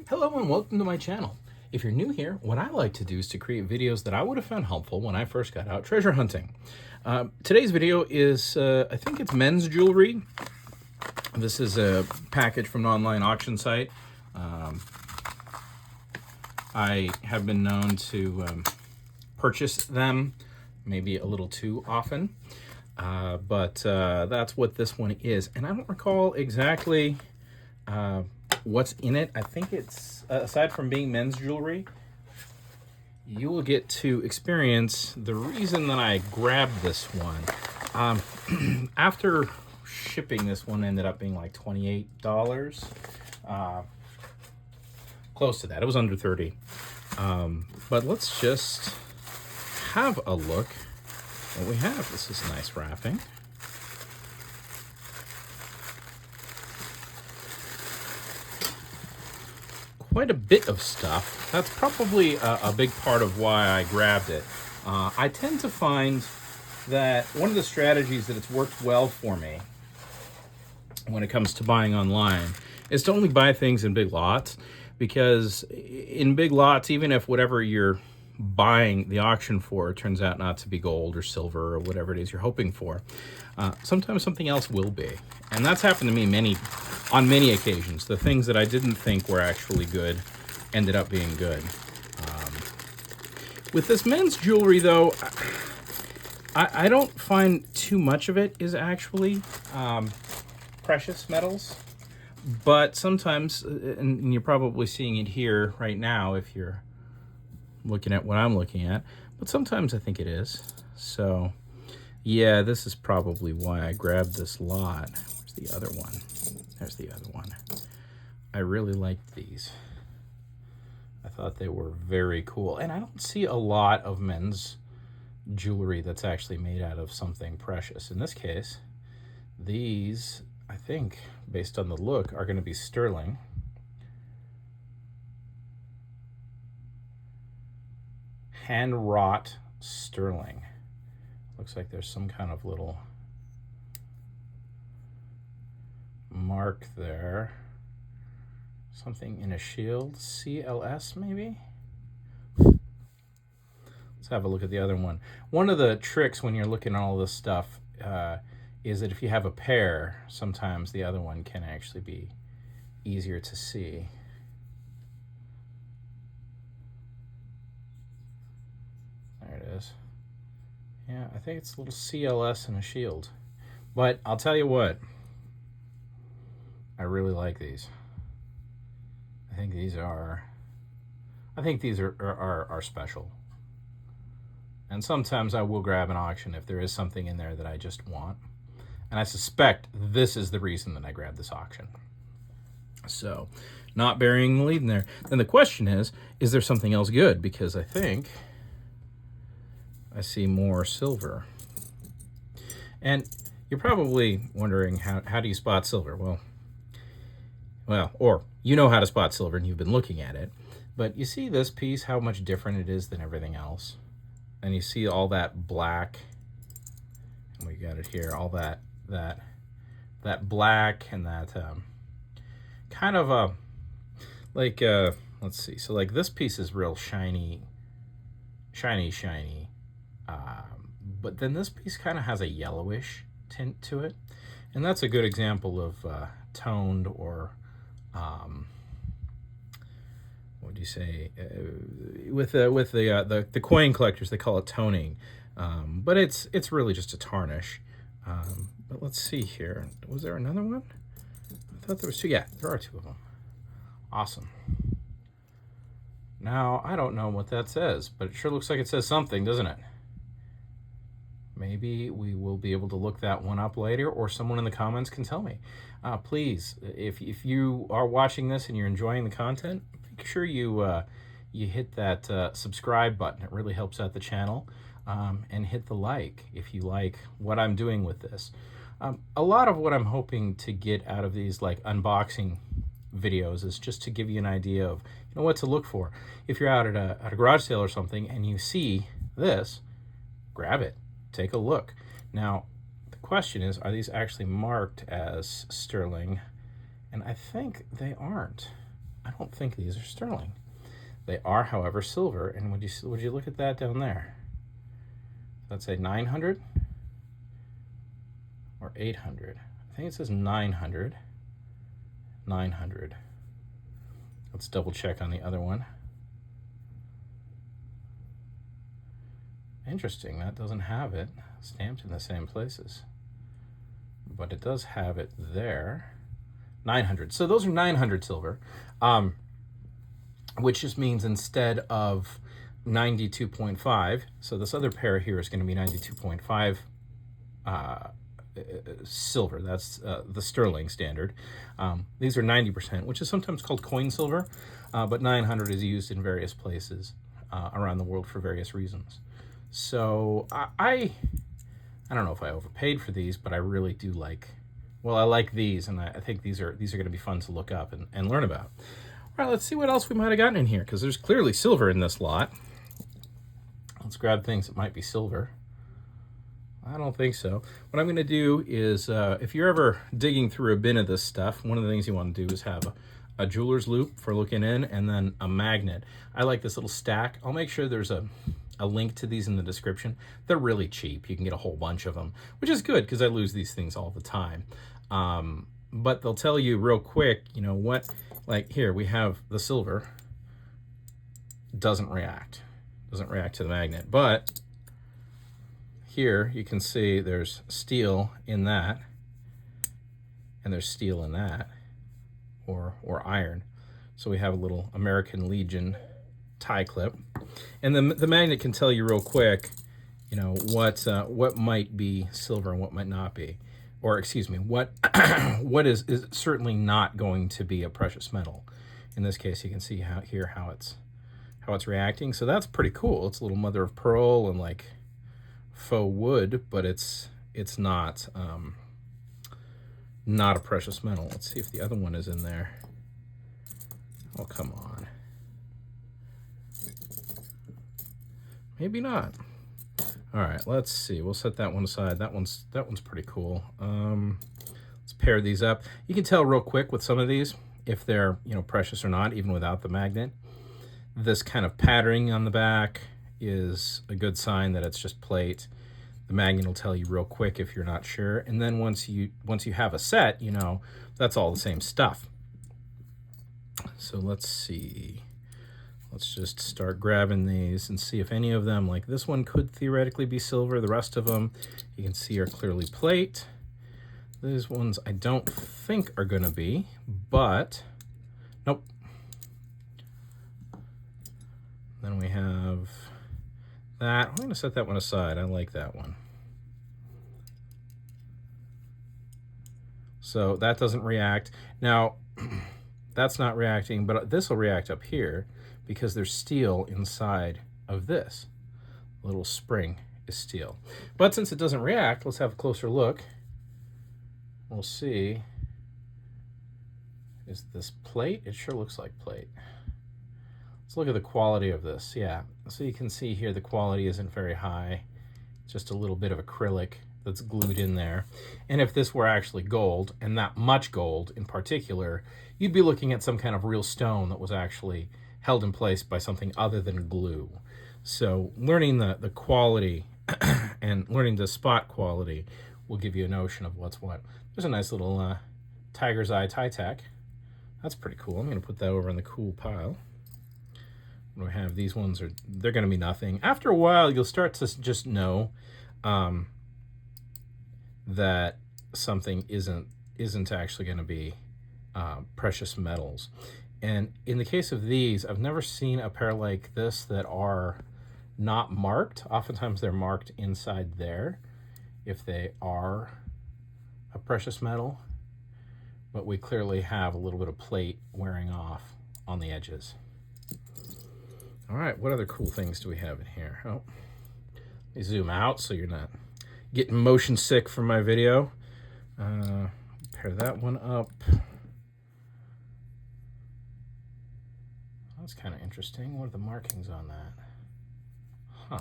Hello and welcome to my channel. If you're new here, what I like to do is to create videos that I would have found helpful when I first got out treasure hunting. Today's video is, I think it's men's jewelry. This is a package from an online auction site. I have been known to purchase them maybe a little too often, but that's what this one is. And I don't recall exactly what's in it. I think it's, aside from being men's jewelry, you will get to experience the reason that I grabbed this one. After shipping, this one ended up being like $28. Close to that. It was under 30. But let's just have a look what we have. This is nice wrapping. Quite a bit of stuff. That's probably a big part of why I grabbed it. I tend to find that one of the strategies that it's worked well for me when it comes to buying online is to only buy things in big lots, because in big lots, even if whatever you're buying the auction for turns out not to be gold or silver or whatever it is you're hoping for, sometimes something else will be. And that's happened to me on many occasions. The things that I didn't think were actually good ended up being good. With this men's jewelry, though, I don't find too much of it is actually precious metals. But sometimes, and you're probably seeing it here right now if you're looking at what I'm looking at, but sometimes I think it is. So, yeah, this is probably why I grabbed this lot. Where's the other one? There's the other one. I really liked these. I thought they were very cool. And I don't see a lot of men's jewelry that's actually made out of something precious. In this case, these, I think, based on the look, are going to be sterling. Hand-wrought sterling. Looks like there's some kind of little mark there. Something in a shield. CLS, maybe? Let's have a look at the other one. One of the tricks when you're looking at all this stuff is that if you have a pair, sometimes the other one can actually be easier to see. There it is. Yeah, I think it's a little CLS and a shield. But I'll tell you what, I really like these. I think these are special. And sometimes I will grab an auction if there is something in there that I just want. And I suspect this is the reason that I grabbed this auction. So, not burying the lead in there. Then the question is there something else good? Because I think I see more silver. And you're probably wondering, how do you spot silver? Well, or you know how to spot silver and you've been looking at it. But you see this piece, how much different it is than everything else. And you see all that black, and we got it here, all that black and that kind of let's see. So like this piece is real shiny. But then this piece kind of has a yellowish tint to it. And that's a good example of toned or, what would you say? With the coin collectors, they call it toning. But it's really just a tarnish. But let's see here. Was there another one? I thought there was two. Yeah, there are two of them. Awesome. Now, I don't know what that says, but it sure looks like it says something, doesn't it? Maybe we will be able to look that one up later, or someone in the comments can tell me. Please, if you are watching this and you're enjoying the content, make sure you hit that subscribe button. It really helps out the channel. And hit the like if you like what I'm doing with this. A lot of what I'm hoping to get out of these like unboxing videos is just to give you an idea of what to look for. If you're out at a garage sale or something and you see this, grab it, take a look. Now the question is, are these actually marked as sterling And I think they aren't. I don't think these are sterling. They are, however, silver. And would you look at that down there? Let's say 900 or 800. I think it says 900. 900. Let's double check on the other one. Interesting, that doesn't have it stamped in the same places, but it does have it there. 900. So those are 900 silver, which just means instead of 92.5, so this other pair here is going to be 92.5 silver. That's the sterling standard. These are 90%, which is sometimes called coin silver, but 900 is used in various places around the world for various reasons. So I don't know if I overpaid for these, but I really do like, well, I like these, and I think these are going to be fun to look up and learn about. All right, let's see what else we might have gotten in here, because there's clearly silver in this lot. Let's grab things that might be silver. I don't think so. What I'm going to do is, if you're ever digging through a bin of this stuff, one of the things you want to do is have a jeweler's loop for looking in, and then a magnet. I like this little stack. I'll make sure there's a link to these in the description. They're really cheap. You can get a whole bunch of them, which is good because I lose these things all the time. But they'll tell you real quick, you know, what, like here we have the silver doesn't react to the magnet, but here you can see there's steel in that, and there's steel in that, or iron. So we have a little American Legion tie clip, and the magnet can tell you real quick, you know, what might be silver and what might not be, or excuse me, what is certainly not going to be a precious metal. In this case, you can see how it's reacting. So that's pretty cool. It's a little mother of pearl and like faux wood, but it's not a precious metal. Let's see if the other one is in there. Oh, come on. Maybe not. All right, let's see. We'll set that one aside. That one's pretty cool. Let's pair these up. You can tell real quick with some of these if they're, you know, precious or not, even without the magnet. This kind of patterning on the back is a good sign that it's just plate. The magnet will tell you real quick if you're not sure. And then once you have a set, you know, that's all the same stuff. So let's see. Let's just start grabbing these and see if any of them, like this one could theoretically be silver. The rest of them you can see are clearly plate. These ones I don't think are gonna be, but nope. Then we have that. I'm gonna set that one aside. I like that one. So that doesn't react. Now, that's not reacting, but this will react up here because there's steel inside of this. The little spring is steel. But since it doesn't react, let's have a closer look. We'll see. Is this plate? It sure looks like plate. Let's look at the quality of this. Yeah, so you can see here the quality isn't very high. It's just a little bit of acrylic that's glued in there. And if this were actually gold, and that much gold in particular, you'd be looking at some kind of real stone that was actually held in place by something other than glue. So learning the quality and learning the spot quality will give you a notion of what's what. There's a nice little tiger's eye tie tack. That's pretty cool. I'm gonna put that over in the cool pile. We have these ones they're gonna be nothing. After a while, you'll start to just know that something isn't actually gonna be precious metals. And in the case of these, I've never seen a pair like this that are not marked. Oftentimes they're marked inside there if they are a precious metal, but we clearly have a little bit of plate wearing off on the edges. All right, what other cool things do we have in here? Oh, let me zoom out so you're not getting motion sick from my video. Pair that one up. That's kind of interesting. What are the markings on that? Huh.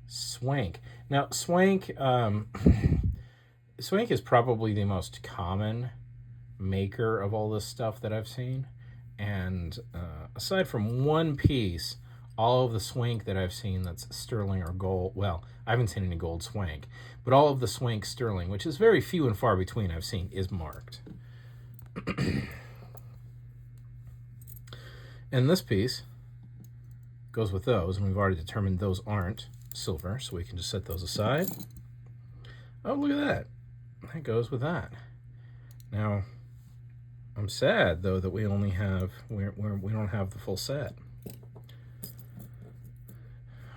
Swank. Now, swank, Swank is probably the most common maker of all this stuff that I've seen. And aside from one piece, all of the swank that I've seen that's sterling or gold, well, I haven't seen any gold swank, but all of the swank sterling, which is very few and far between I've seen, is marked. And this piece goes with those, and we've already determined those aren't silver, so we can just set those aside. Oh, look at that. That goes with that. Now, I'm sad, though, that we only have, we don't have the full set.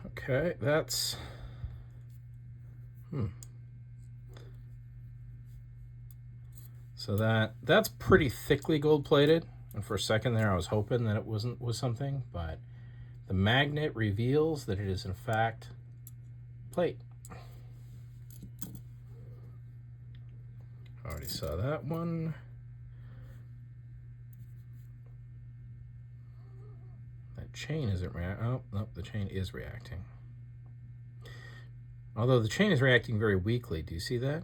Okay, that's, So that's pretty thickly gold-plated. And for a second there, I was hoping that it was something, but the magnet reveals that it is, in fact, plate. Already saw that one. That chain isn't reacting. Oh, nope, the chain is reacting. Although the chain is reacting very weakly. Do you see that?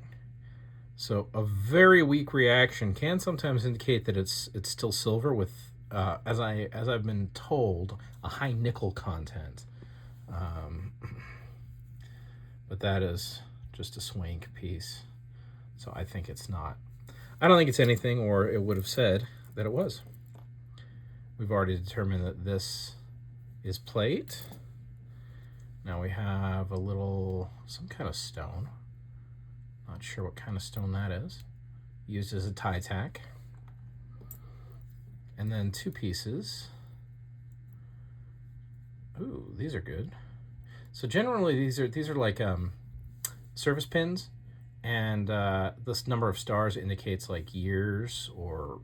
So a very weak reaction can sometimes indicate that it's still silver with, as I've been told, a high nickel content. But that is just a swank piece. So I think it's not. I don't think it's anything, or it would have said that it was. We've already determined that this is plate. Now we have a little, some kind of stone. Not sure what kind of stone that is. Used as a tie tack. And then two pieces. Ooh, these are good. So generally these are like service pins, and this number of stars indicates like years or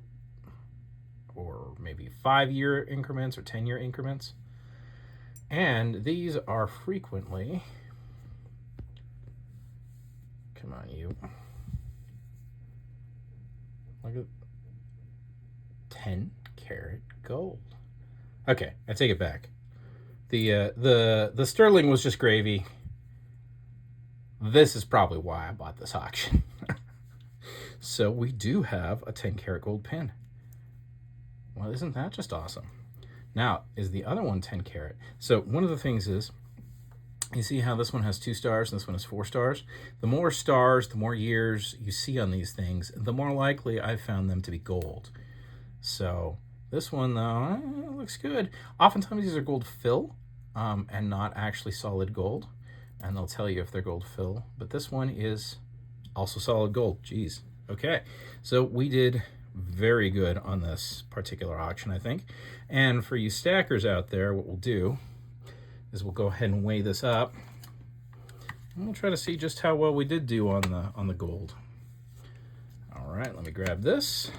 maybe 5-year increments or 10-year increments. And these are frequently, come on, you. Look at 10-karat gold. Okay, I take it back. The sterling was just gravy. This is probably why I bought this auction. So we do have a 10-karat gold pin. Well, isn't that just awesome? Now, is the other one 10-karat? So one of the things is, you see how this one has 2 stars and this one has 4 stars? The more stars, the more years you see on these things, the more likely I've found them to be gold. So this one, though, looks good. Oftentimes these are gold fill and not actually solid gold. And they'll tell you if they're gold fill. But this one is also solid gold. Jeez. Okay. So we did very good on this particular auction, I think. And for you stackers out there, what we'll do is we'll go ahead and weigh this up, and we'll try to see just how well we did do on the gold. All right, let me grab this.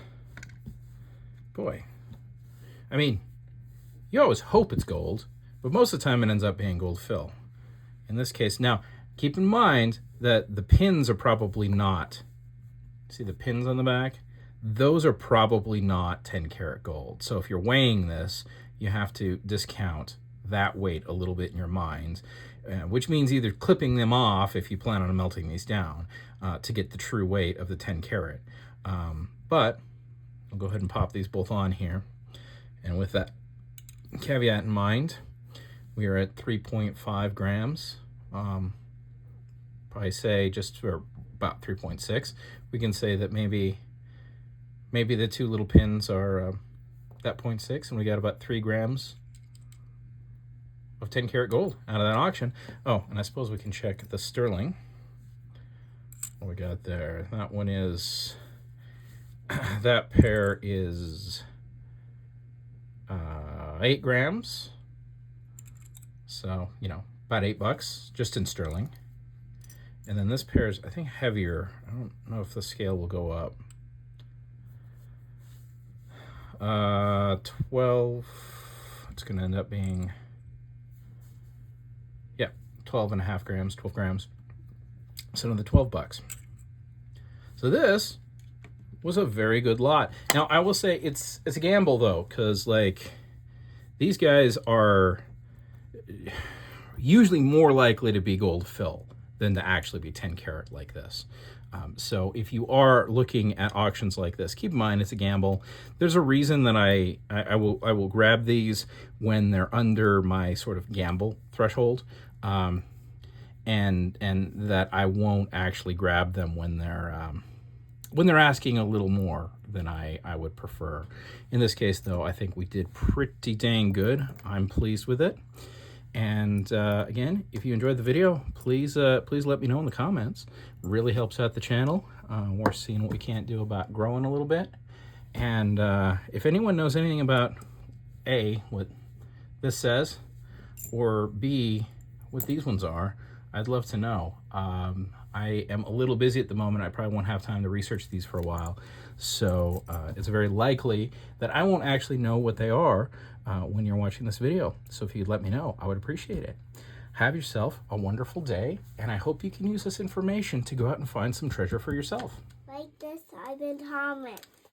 Boy, I mean, you always hope it's gold, but most of the time it ends up being gold fill. In this case, now keep in mind that the pins are probably not. See the pins on the back? Those are probably not 10-karat gold. So if you're weighing this, you have to discount that weight a little bit in your mind, which means either clipping them off if you plan on melting these down to get the true weight of the 10-karat. But I'll go ahead and pop these both on here. And with that caveat in mind, we are at 3.5 grams. Probably say just for about 3.6. We can say that maybe the 2 little pins are that 0.6, and we got about 3 grams of 10-karat gold out of that auction. Oh, and I suppose we can check the sterling. What we got there? That one is, that pair is 8 grams. So, you know, about $8 just in sterling. And then this pair is, I think, heavier. I don't know if the scale will go up. 12, it's going to end up being, yeah, 12.5 grams, 12 grams. So another $12. So this was a very good lot. Now, I will say it's a gamble, though, because, like, these guys are usually more likely to be gold fill than to actually be 10-karat like this. So if you are looking at auctions like this, keep in mind it's a gamble. There's a reason that I will grab these when they're under my sort of gamble threshold, and that I won't actually grab them when they're asking a little more than I would prefer. In this case, though, I think we did pretty dang good. I'm pleased with it. And again, if you enjoyed the video, please let me know in the comments. Really helps out the channel. We're seeing what we can't do about growing a little bit. And if anyone knows anything about A, what this says, or B, what these ones are, I'd love to know. I am a little busy at the moment. I probably won't have time to research these for a while. So it's very likely that I won't actually know what they are when you're watching this video. So if you'd let me know, I would appreciate it. Have yourself a wonderful day, and I hope you can use this information to go out and find some treasure for yourself. Like this, I've been Thomas.